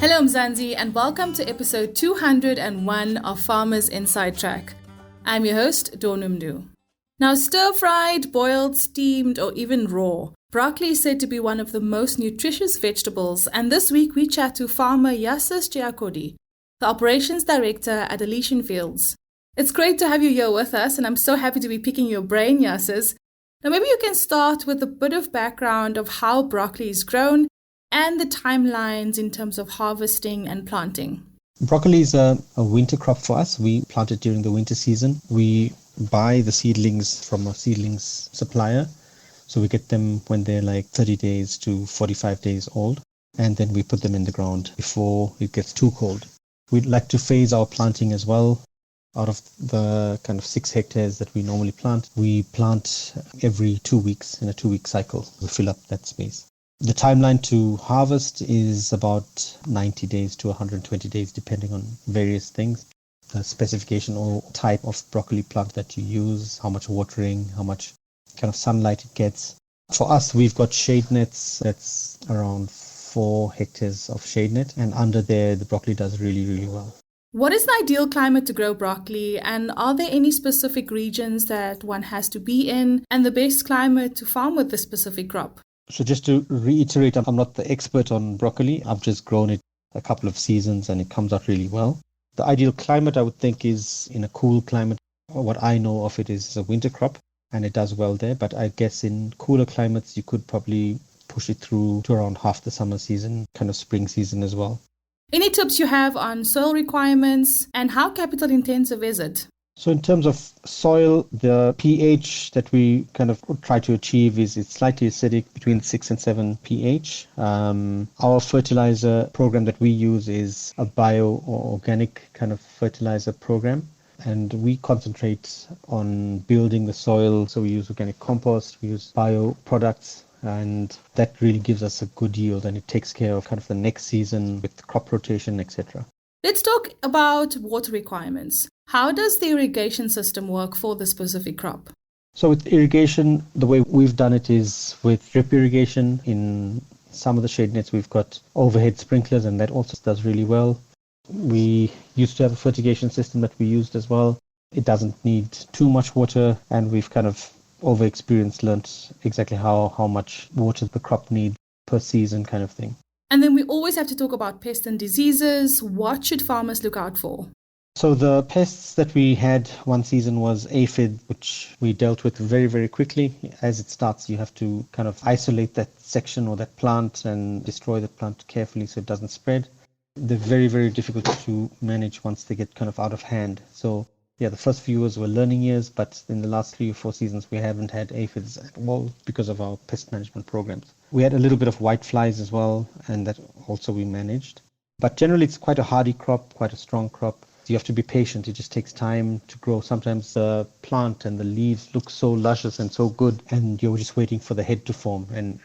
Hello Mzansi and welcome to episode 201 of Farmers Inside Track. I'm your host, Donumdu. Now stir-fried, boiled, steamed or even raw, broccoli is said to be one of the most nutritious vegetables, and this week we chat to farmer Yasas Jayakody, the operations director at Elysian Fields. It's great to have you here with us and I'm so happy to be picking your brain, Yasas. Now maybe you can start with a bit of background of how broccoli is grown and the timelines in terms of harvesting and planting. Broccoli is a winter crop for us. We plant it during the winter season. We buy the seedlings from a seedlings supplier. So we get them when they're like 30 days to 45 days old. And then we put them in the ground before it gets too cold. We'd like to phase our planting as well. Out of the kind of 6 hectares that we normally plant, we plant every 2 weeks in a 2-week cycle. We fill up that space. The timeline to harvest is about 90 days to 120 days, depending on various things. The specification or type of broccoli plant that you use, how much watering, how much kind of sunlight it gets. For us, we've got shade nets. That's around 4 hectares of shade net. And under there, the broccoli does really, really well. What is the ideal climate to grow broccoli, and are there any specific regions that one has to be in and the best climate to farm with the specific crop? So just to reiterate, I'm not the expert on broccoli. I've just grown it a couple of seasons and it comes out really well. The ideal climate, I would think, is in a cool climate. What I know of it is a winter crop and it does well there. But I guess in cooler climates, you could probably push it through to around half the summer season, kind of spring season as well. Any tips you have on soil requirements and how capital intensive is it? So in terms of soil, the pH that we kind of try to achieve is it's slightly acidic, between 6 and 7 pH. Our fertilizer program that we use is a bio or organic kind of fertilizer program. And we concentrate on building the soil. So we use organic compost, we use bio products. And that really gives us a good yield and it takes care of kind of the next season with crop rotation, etc. Let's talk about water requirements. How does the irrigation system work for the specific crop? So with irrigation, the way we've done it is with drip irrigation. In some of the shade nets, we've got overhead sprinklers and that also does really well. We used to have a fertigation system that we used as well. It doesn't need too much water and we've kind of over experience learnt exactly how much water the crop needs per season kind of thing. And then we always have to talk about pests and diseases. What should farmers look out for? So the pests that we had one season was aphid, which we dealt with very, very quickly. As it starts, you have to kind of isolate that section or that plant and destroy the plant carefully so it doesn't spread. They're very, very difficult to manage once they get kind of out of hand. So yeah, the first few years were learning years, but in the last 3 or 4 seasons, we haven't had aphids at all because of our pest management programs. We had a little bit of white flies as well, and that also we managed. But generally, it's quite a hardy crop, quite a strong crop. You have to be patient. It just takes time to grow. Sometimes the plant and the leaves look so luscious and so good, and you're just waiting for the head to form. And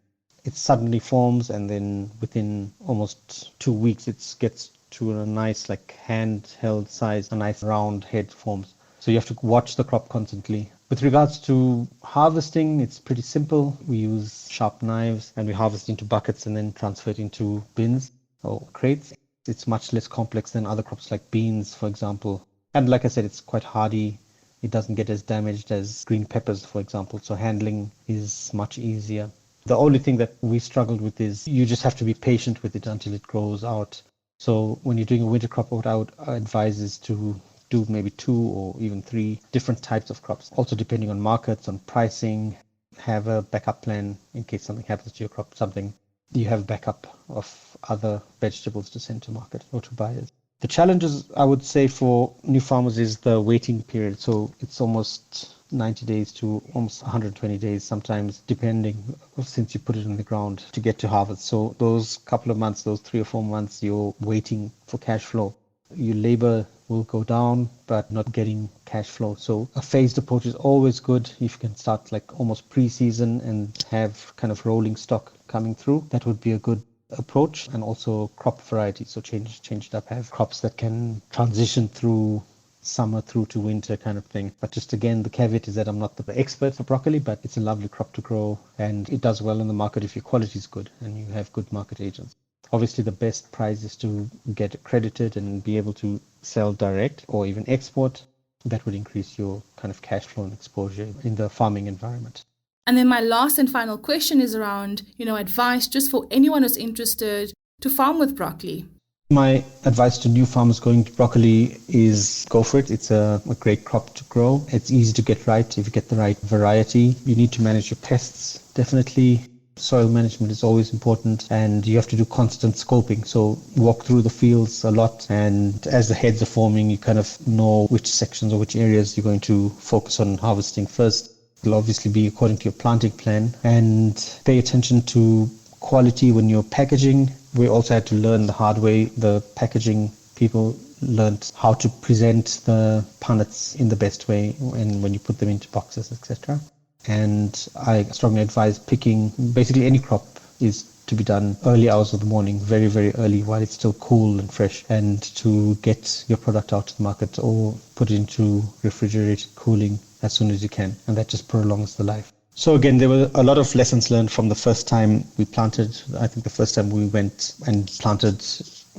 it suddenly forms, and then within almost 2 weeks, it gets to a nice like handheld size, a nice round head forms. So you have to watch the crop constantly. With regards to harvesting, it's pretty simple. We use sharp knives and we harvest into buckets and then transfer it into bins or crates. It's much less complex than other crops like beans, for example. And like I said, it's quite hardy. It doesn't get as damaged as green peppers, for example. So handling is much easier. The only thing that we struggled with is you just have to be patient with it until it grows out. So when you're doing a winter crop, what I would advise is to do maybe 2 or even 3 different types of crops. Also depending on markets, on pricing, have a backup plan in case something happens to your crop, something you have backup of other vegetables to send to market or to buyers. The challenges I would say for new farmers is the waiting period. So it's almost 90 days to almost 120 days sometimes, depending since you put it in the ground to get to harvest. So those couple of months, those 3 or 4 months, you're waiting for cash flow. Your labor will go down, but not getting cash flow. So a phased approach is always good. If you can start like almost pre-season and have kind of rolling stock coming through, that would be a good approach. And also crop variety. So change it up, have crops that can transition through summer through to winter kind of thing. But just again, the caveat is that I'm not the expert for broccoli, but it's a lovely crop to grow and it does well in the market if your quality is good and you have good market agents. Obviously, the best price is to get accredited and be able to sell direct or even export. That would increase your kind of cash flow and exposure in the farming environment. And then my last and final question is around, advice just for anyone who's interested to farm with broccoli. My advice to new farmers going to broccoli is go for it. It's a great crop to grow. It's easy to get right if you get the right variety. You need to manage your pests, definitely. Soil management is always important, and you have to do constant scoping. So walk through the fields a lot, and as the heads are forming, you kind of know which sections or which areas you're going to focus on harvesting first. It'll obviously be according to your planting plan, and pay attention to quality when you're packaging. We also had to learn the hard way. The packaging people learned how to present the punnets in the best way and when you put them into boxes, etc. And I strongly advise picking basically any crop is to be done early hours of the morning, very, very early while it's still cool and fresh, and to get your product out to the market or put it into refrigerated cooling as soon as you can. And that just prolongs the life. So again, there were a lot of lessons learned from the first time we planted. I think the first time we went and planted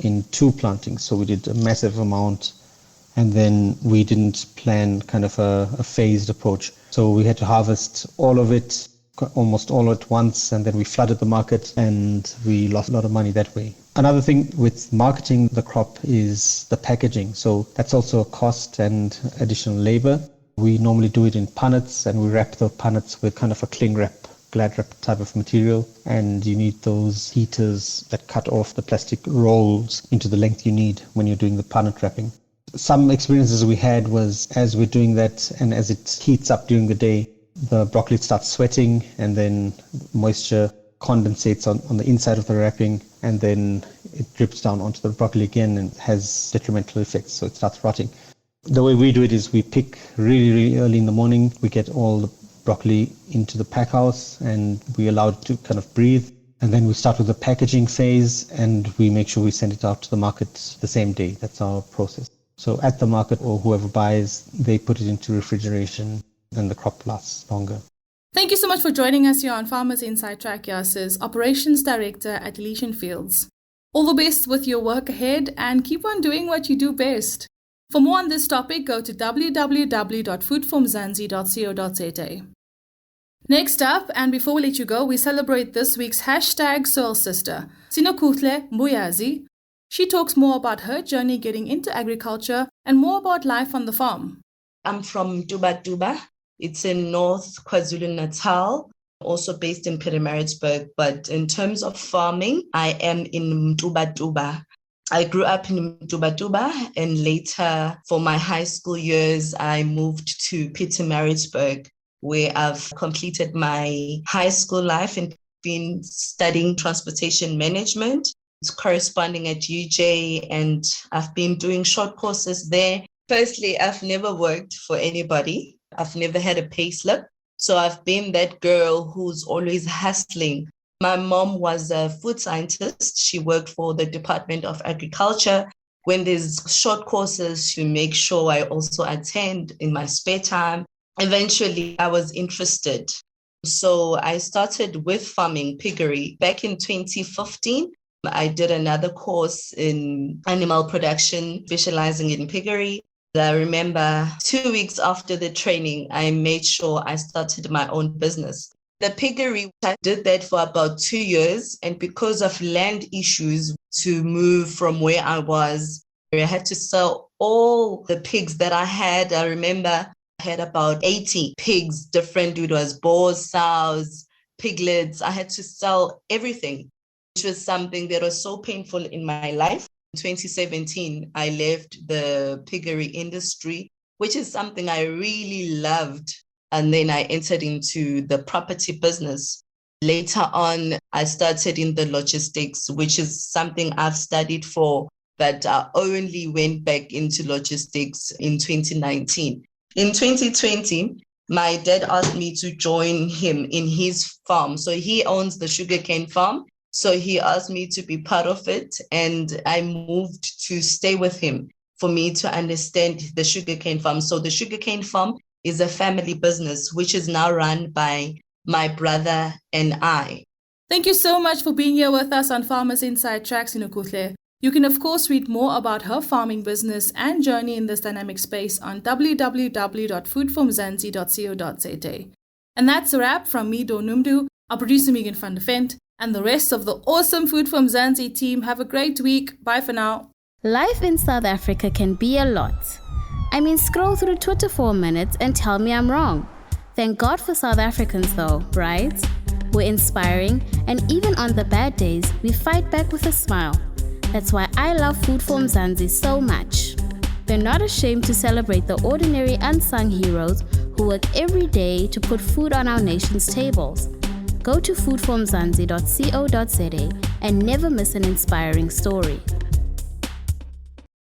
in 2 plantings. So we did a massive amount, and then we didn't plan kind of a phased approach. So we had to harvest all of it, almost all at once, and then we flooded the market and we lost a lot of money that way. Another thing with marketing the crop is the packaging. So that's also a cost and additional labor. We normally do it in punnets, and we wrap the punnets with kind of a cling wrap, glad wrap type of material. And you need those heaters that cut off the plastic rolls into the length you need when you're doing the punnet wrapping. Some experiences we had was as we're doing that and as it heats up during the day, the broccoli starts sweating, and then moisture condensates on the inside of the wrapping, and then it drips down onto the broccoli again and has detrimental effects. So it starts rotting. The way we do it is we pick really, really early in the morning. We get all the broccoli into the pack house and we allow it to kind of breathe. And then we start with the packaging phase, and we make sure we send it out to the market the same day. That's our process. So at the market, or whoever buys, they put it into refrigeration and the crop lasts longer. Thank you so much for joining us here on Farmers Inside Track, Yasas, Operations Director at Elysian Fields. All the best with your work ahead, and keep on doing what you do best. For more on this topic, go to www.foodformzansi.co.za. Next up, and before we let you go, we celebrate this week's hashtag Soil Sister, Sinokuhle Mbuyazi. She talks more about her journey getting into agriculture and more about life on the farm. I'm from Duba. It's in North KwaZulu-Natal, also based in Pietermaritzburg. But in terms of farming, I am in Duba. I grew up in Duba, and later for my high school years, I moved to Pietermaritzburg, where I've completed my high school life and been studying transportation management. It's corresponding at UJ, and I've been doing short courses there. Firstly, I've never worked for anybody. I've never had a pay slip. So I've been that girl who's always hustling. My mom was a food scientist. She worked for the Department of Agriculture. When there's short courses, she makes sure I also attend in my spare time. Eventually, I was interested. So I started with farming piggery back in 2015. I did another course in animal production, specializing in piggery. I remember 2 weeks after the training, I made sure I started my own business. The piggery, I did that for about 2 years. And because of land issues to move from where I was, I had to sell all the pigs that I had. I remember I had about 80 pigs, different. It was boars, sows, piglets. I had to sell everything, which was something that was so painful in my life. In 2017, I left the piggery industry, which is something I really loved. And then I entered into the property business. Later on, I started in the logistics, which is something I've studied for, but I only went back into logistics in 2019. In 2020, my dad asked me to join him in his farm. So he owns the sugarcane farm. So he asked me to be part of it, and I moved to stay with him for me to understand the sugarcane farm. So the sugarcane farm is a family business, which is now run by my brother and I. Thank you so much for being here with us on Farmers Inside Track, Sinokuhle. You can, of course, read more about her farming business and journey in this dynamic space on www.foodformzansi.co.za. And that's a wrap from me, Donumdu, our producer Megan van der Vent, and the rest of the awesome Food from Mzansi team. Have a great week. Bye for now. Life in South Africa can be a lot. I mean, scroll through Twitter for a minute and tell me I'm wrong. Thank God for South Africans though, right? We're inspiring, and even on the bad days, we fight back with a smile. That's why I love Food for Mzansi so much. They're not ashamed to celebrate the ordinary unsung heroes who work every day to put food on our nation's tables. Go to foodformzansi.co.za and never miss an inspiring story.